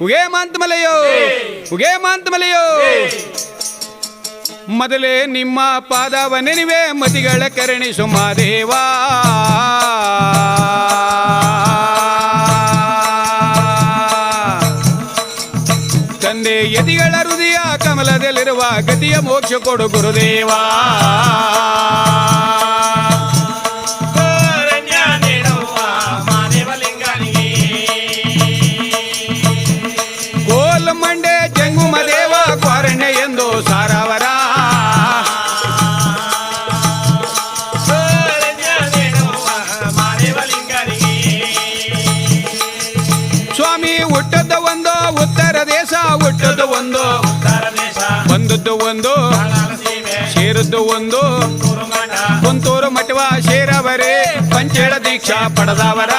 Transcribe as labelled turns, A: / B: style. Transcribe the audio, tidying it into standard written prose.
A: ಉಗೇ ಮಾಂತಮಲೆಯೋ ಉಗೇ ಮಾಂತಮಲೆಯೋ ಮೊದಲೇ ನಿಮ್ಮ ಪಾದವ ನೆನೆವೆ ಮತಿಗಳ ಕರುಣಿಸು ಮಾದೇವ ತಂದೆ ಯತಿಗಳ ಹೃದಯ ಕಮಲದಲ್ಲಿರುವ ಗತಿಯ ಮೋಕ್ಷ ಕೊಡು ಗುರುದೇವ ಕೋಲಮಂಡೆ ಜಂಗುಮ ದೇವ ಕ್ವಾರಣ್ಯ ಎಂದು ಸಾರವರ ಸ್ವಾಮಿ ಹುಟ್ಟದ ಒಂದು ಉತ್ತರ ದೇಶ ಹುಟ್ಟದ ಒಂದು ಬಂದದ್ದು ಒಂದು ಸೇರದ್ದು ಒಂದು ಕುಂತೂರು ಮಠವ ಸೇರವರೇ ಪಂಚೇಳ ದೀಕ್ಷಾ ಪಡೆದವರ